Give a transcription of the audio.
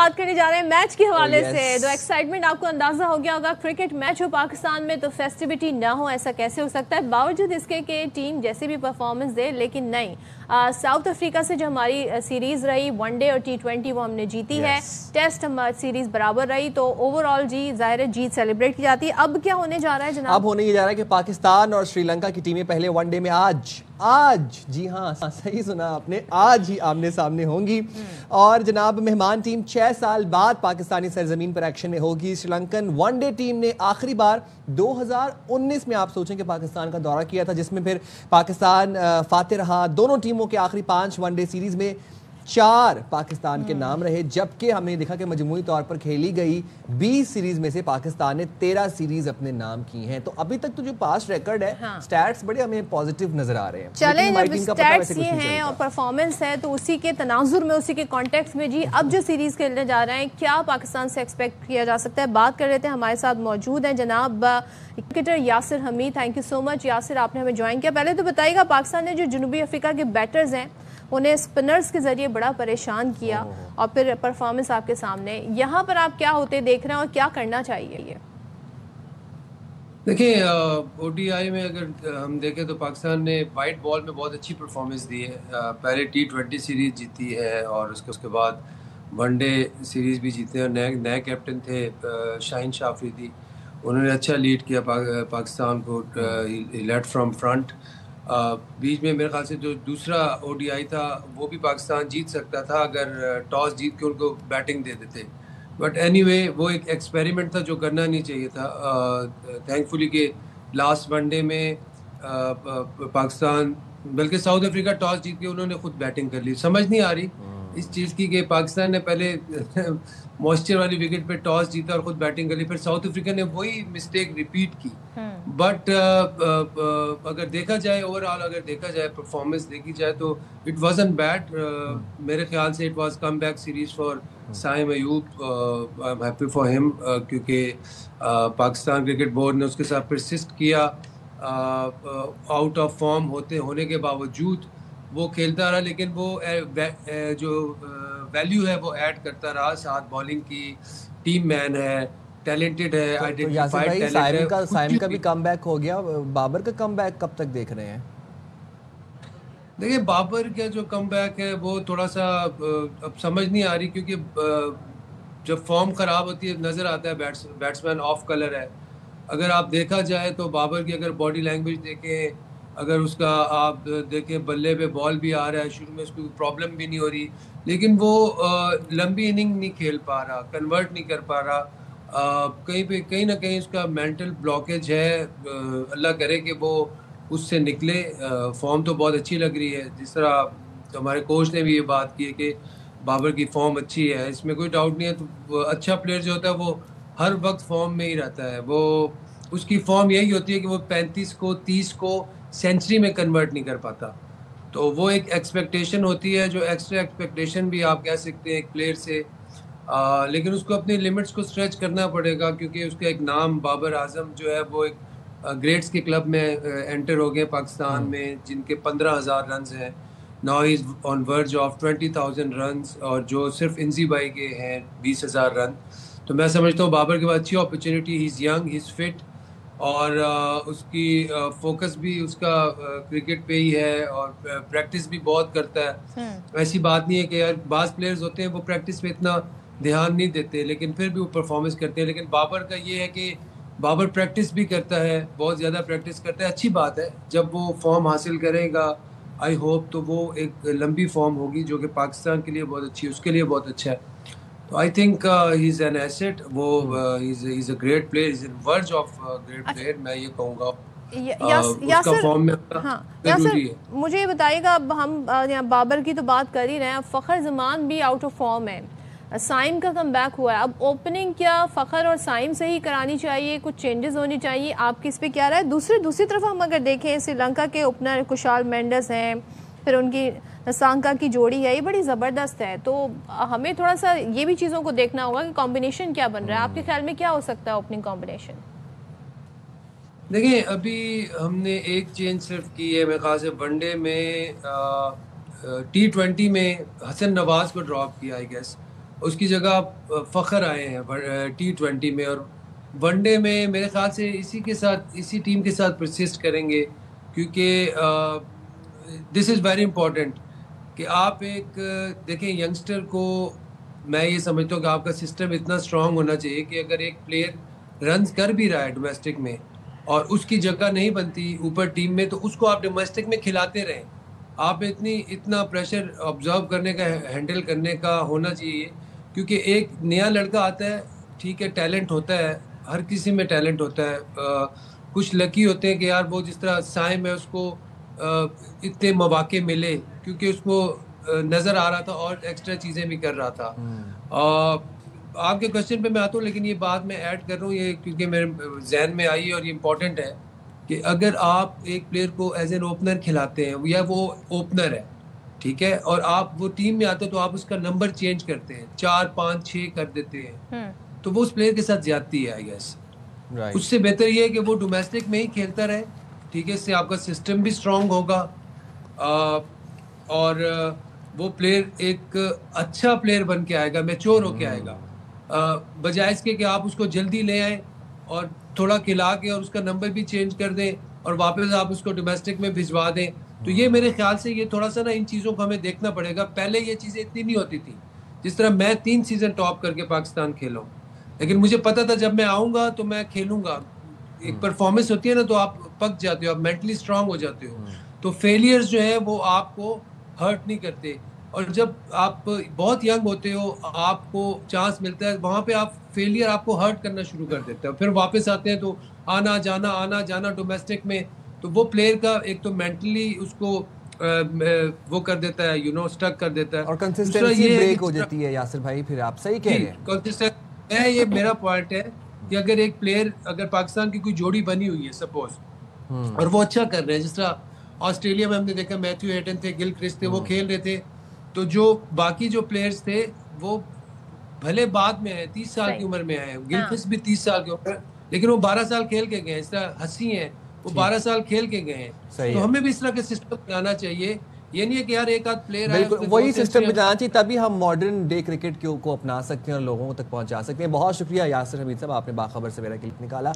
बात करने जा रहे हैं मैच के हवाले से। तो एक्साइटमेंट आपको अंदाजा हो गया होगा, क्रिकेट मैच हो पाकिस्तान में तो फेस्टिविटी ना हो, ऐसा कैसे हो सकता है? बावजूद इसके कि टीम जैसे भी परफॉर्मेंस दे, लेकिन नहीं, साउथ अफ्रीका से जो हमारी सीरीज रही वनडे और T20 वो हमने जीती है, टेस्ट हमारी सीरीज बराबर रही, तो ओवरऑल जी जाहिर है जीत सेलिब्रेट की जाती है। अब क्या होने जा रहा है जनाब? अब होने ये जा रहा है कि पाकिस्तान और श्रीलंका की टीमें पहले वनडे में आज जी हाँ सही सुना आपने, आज ही आमने सामने होंगी। और जनाब मेहमान टीम 6 साल बाद पाकिस्तानी सरजमीन पर एक्शन में होगी। श्रीलंकन वनडे टीम ने आखिरी बार 2019 में आप सोचें कि पाकिस्तान का दौरा किया था, जिसमें फिर पाकिस्तान फातेह रहा। दोनों टीमों के आखिरी 5 वनडे सीरीज में 4 पाकिस्तान के नाम रहे, जबकि हमने देखा कि मजमूई तौर पर खेली गई 20 सीरीज में से पाकिस्तान ने 13 सीरीज अपने नाम की हैं। तो अभी तक तो जो पास्ट रिकॉर्ड है, स्टैट्स बड़े हमें पॉजिटिव नजर आ रहे हैं। चलें, जब स्टैट्स ये हैं और परफॉर्मेंस है तो उसी के तनाजुर में, उसी के कॉन्टेक्स्ट में जी अब जो सीरीज खेलने जा रहे हैं, क्या पाकिस्तान से एक्सपेक्ट किया जा सकता है? बात कर लेते हैं, हमारे साथ मौजूद हैं जनाब cricketer Yasir Hamid. Thank you so much Yasir, आपने हमें ज्वाइन किया। पहले तो बताइएगा, पाकिस्तान ने जो जनूबी अफ्रीका के बैटर्स हैं उन्हें स्पिनर्स के जरिए बड़ा परेशान किया और फिर परफॉर्मेंस आपके सामने, यहाँ पर आप क्या होते देख रहे हैं और क्या करना चाहिए? ये देखिए, ODI में अगर हम देखें तो पाकिस्तान ने वाइट बॉल में बहुत अच्छी परफॉर्मेंस दी है। पहले T20 सीरीज जीती है और उसके बाद वनडे सीरीज भी जीते हैं। नए कैप्टन थे शाहीन शाह अफरीदी, उन्होंने अच्छा लीड किया पाकिस्तान को, लेड फ्रॉम फ्रंट। बीच में मेरे ख्याल से जो दूसरा ODI था वो भी पाकिस्तान जीत सकता था अगर टॉस जीत के उनको बैटिंग दे देते। बट एनीवे वो एक एक्सपेरिमेंट था जो करना नहीं चाहिए था। थैंकफुली कि लास्ट वनडे में पाकिस्तान, बल्कि साउथ अफ्रीका टॉस जीत के उन्होंने खुद बैटिंग कर ली। समझ नहीं आ रही इस चीज़ की कि पाकिस्तान ने पहले मॉइस्चर वाली विकेट पे टॉस जीता और खुद बैटिंग कर ली, फिर साउथ अफ्रीका ने वही मिस्टेक रिपीट की। बट अगर देखा जाए ओवरऑल, अगर देखा जाए परफॉर्मेंस देखी जाए तो इट वाजंट बैड। मेरे ख्याल से it was come back series for Saim Ayub. I am happy for him क्योंकि पाकिस्तान क्रिकेट बोर्ड ने उसके साथ परसिस्ट किया। आउट ऑफ फॉर्म होने के बावजूद वो खेलता रहा, लेकिन वो जो वैल्यू है वो ऐड करता रहा। साथ बॉलिंग की, टीम मैन है, टैलेंटेड है, आइडेंटिफाइड टैलेंट है। साइम का भी कमबैक हो गया, बाबर का कमबैक कब तक देख रहे हैं? देखिए, बाबर का जो कमबैक है वो थोड़ा सा अब समझ नहीं आ रही, क्योंकि जब फॉर्म खराब होती है नज़र आता है बैट्समैन ऑफ कलर है। अगर आप देखा जाए तो बाबर की अगर बॉडी लैंग्वेज देखें, अगर उसका आप देखें बल्ले पे बॉल भी आ रहा है, शुरू में उसको प्रॉब्लम भी नहीं हो रही, लेकिन वो लंबी इनिंग नहीं खेल पा रहा, कन्वर्ट नहीं कर पा रहा। कहीं ना कहीं उसका मेंटल ब्लॉकेज है। अल्लाह करे कि वो उससे निकले। फॉर्म तो बहुत अच्छी लग रही है, जिस तरह तो हमारे कोच ने भी ये बात की है कि बाबर की फॉर्म अच्छी है, इसमें कोई डाउट नहीं है। तो अच्छा प्लेयर जो होता है वो हर वक्त फॉर्म में ही रहता है। वो उसकी फॉर्म यही होती है कि वो 35 को 30 को सेंचुरी में कन्वर्ट नहीं कर पाता। तो वो एक एक्सपेक्टेशन होती है, जो एक्स्ट्रा एक्सपेक्टेशन भी आप कह सकते हैं एक प्लेयर से। लेकिन उसको अपनी लिमिट्स को स्ट्रेच करना पड़ेगा, क्योंकि उसका एक नाम बाबर आजम जो है वो एक ग्रेट्स के क्लब में एंटर हो गए पाकिस्तान में, जिनके 15,000 रन हैं। Now is on verge of 20,000 run, और जो सिर्फ इंजी भाई के हैं 20,000 रन। तो मैं समझता हूँ बाबर के पास अच्छी opportunity, he is young, he is fit, और उसकी फोकस भी उसका क्रिकेट पे ही है, और प्रैक्टिस भी बहुत करता है। ऐसी बात नहीं है कि यार बाज़ प्लेयर्स होते हैं वो प्रैक्टिस पे इतना ध्यान नहीं देते, लेकिन फिर भी वो परफॉर्मेंस करते हैं। लेकिन बाबर का ये है कि बाबर प्रैक्टिस भी करता है, बहुत ज़्यादा प्रैक्टिस करता है। अच्छी बात है, जब वो फॉर्म हासिल करेगा आई होप तो वो एक लंबी फॉर्म होगी, जो कि पाकिस्तान के लिए बहुत अच्छी है, उसके लिए बहुत अच्छा है। तो I think he is an asset. वो is a great player, is in verge of great player, मैं ये कहूँगा। उसका फॉर्म में जरूरी है। मुझे ये बताइएगा, अब हम यहाँ बाबर की तो बात कर ही रहे हैं, अब फ़खर जमान भी आउट ऑफ फॉर्म है, साइम का कमबैक हुआ है। अब ओपनिंग क्या फ़खर और साइम से ही करानी चाहिए, कुछ चेंजेस होनी चाहिए? आपकी इस पे क्या राय? दूसरी तरफ हम अगर देखें, श्रीलंका के ओपनर कुशाल मेंडिस हैं, फिर उनकी सांका की जोड़ी है, ये बड़ी ज़बरदस्त है। तो हमें थोड़ा सा ये भी चीज़ों को देखना होगा कि कॉम्बिनेशन क्या बन रहा है। आपके ख्याल में क्या हो सकता है ओपनिंग कॉम्बिनेशन? देखिए, अभी हमने एक चेंज सिर्फ की है मेरे ख्याल से वनडे में। T20 में हसन नवाज को ड्रॉप किया आई गेस, اس کی جگہ فخر آئے ہیں T20 میں، اور ون ڈے میں میرے خیال سے اسی ٹیم کے ساتھ پرسسٹ کریں گے، کیونکہ دس از ویری امپورٹنٹ کہ آپ ایک دیکھیں ینگسٹر کو، میں یہ سمجھتا ہوں کہ آپ کا سسٹم اتنا اسٹرانگ ہونا چاہیے کہ اگر ایک پلیئر رنز کر بھی رہا ہے ڈومیسٹک میں اور اس کی جگہ نہیں بنتی اوپر ٹیم میں، تو اس کو آپ ڈومیسٹک میں کھلاتے رہیں. آپ اتنا پریشر آبزرو کرنے کا، ہینڈل کرنے کا ہونا چاہیے، کیونکہ ایک نیا لڑکا آتا ہے، ٹھیک ہے ٹیلنٹ ہوتا ہے، ہر کسی میں ٹیلنٹ ہوتا ہے، کچھ لکی ہوتے ہیں کہ یار وہ جس طرح سائم ہے اس کو اتنے مواقع ملے کیونکہ اس کو نظر آ رہا تھا اور ایکسٹرا چیزیں بھی کر رہا تھا. آپ کے کوشچن پہ میں آتا ہوں، لیکن یہ بات میں ایڈ کر رہا ہوں یہ کیونکہ میرے ذہن میں آئی اور یہ امپورٹنٹ ہے کہ اگر آپ ایک پلیئر کو ایز این اوپنر کھلاتے ہیں یا وہ اوپنر ہے، ٹھیک ہے، اور آپ وہ ٹیم میں آتے ہیں تو آپ اس کا نمبر چینج کرتے ہیں، 4 5 6 کر دیتے ہیں، تو وہ اس پلیئر کے ساتھ زیادتی ہے آئی گیس. اس سے بہتر یہ ہے کہ وہ ڈومیسٹک میں ہی کھیلتا رہے، ٹھیک ہے، اس سے آپ کا سسٹم بھی اسٹرانگ ہوگا اور وہ پلیئر ایک اچھا پلیئر بن کے آئے گا، میچور ہو کے آئے گا، بجائے اس کے کہ آپ اس کو جلدی لے آئیں اور تھوڑا کھلا کے اور اس کا نمبر بھی چینج کر دیں اور واپس آپ اس کو ڈومیسٹک میں بھجوا دیں. تو یہ میرے خیال سے یہ تھوڑا سا نا ان چیزوں کو ہمیں دیکھنا پڑے گا. پہلے یہ چیزیں اتنی نہیں ہوتی تھی، جس طرح میں 3 سیزن ٹاپ کر کے پاکستان کھیلا ہوں، لیکن مجھے پتا تھا جب میں آؤں گا تو میں کھیلوں گا. ایک پرفارمنس ہوتی ہے نا، تو آپ پک جاتے ہو، آپ مینٹلی اسٹرانگ ہو جاتے ہو، تو فیلیئرز جو ہے وہ آپ کو ہرٹ نہیں کرتے. اور جب آپ بہت ینگ ہوتے ہو، آپ کو چانس ملتا ہے، وہاں پہ آپ فیلیئر آپ کو ہرٹ کرنا شروع کر دیتا ہے، پھر واپس آتے ہیں تو آنا جانا ڈومیسٹک میں، تو وہ پلیئر کا ایک تو مینٹلی اس کو وہ کر دیتا ہے، اسٹک کر دیتا ہے، اور کنسسٹنسی بریک ہو جاتی ہے. یاسر بھائی پھر آپ صحیح کہہ رہے ہیں. کنسسٹنٹ ہے، یہ میرا پوائنٹ ہے کہ اگر ایک پلیئر، اگر پاکستان کی کوئی جوڑی بنی ہوئی ہے سپوز، اور وہ اچھا کر رہے ہیں، جس طرح آسٹریلیا میں ہم نے دیکھا میتھیو ہیٹن تھے، گل کرسٹ تھے، وہ کھیل رہے تھے، تو جو باقی جو پلیئرز تھے وہ بھلے بعد میں آئے، 30 سال کی عمر میں آئے، گل کرسٹ بھی 30 سال کی عمر، لیکن وہ 12 سال کھیل کے گئے ہیں. اس طرح ہنسی ہیں، وہ 12 سال کھیل کے گئے ہیں. تو ہمیں بھی اس طرح کا سسٹم بنانا چاہیے. یہ نہیں ہے کہ یار ایک آدھ پلیئر آئے، بالکل وہی سسٹم بنانا چاہیے، تبھی ہم ماڈرن ڈے کرکٹ کو اپنا سکتے ہیں اور لوگوں تک پہنچا سکتے ہیں. بہت شکریہ یاسر حمید صاحب، آپ نے باخبر سویرا کلپ نکالا.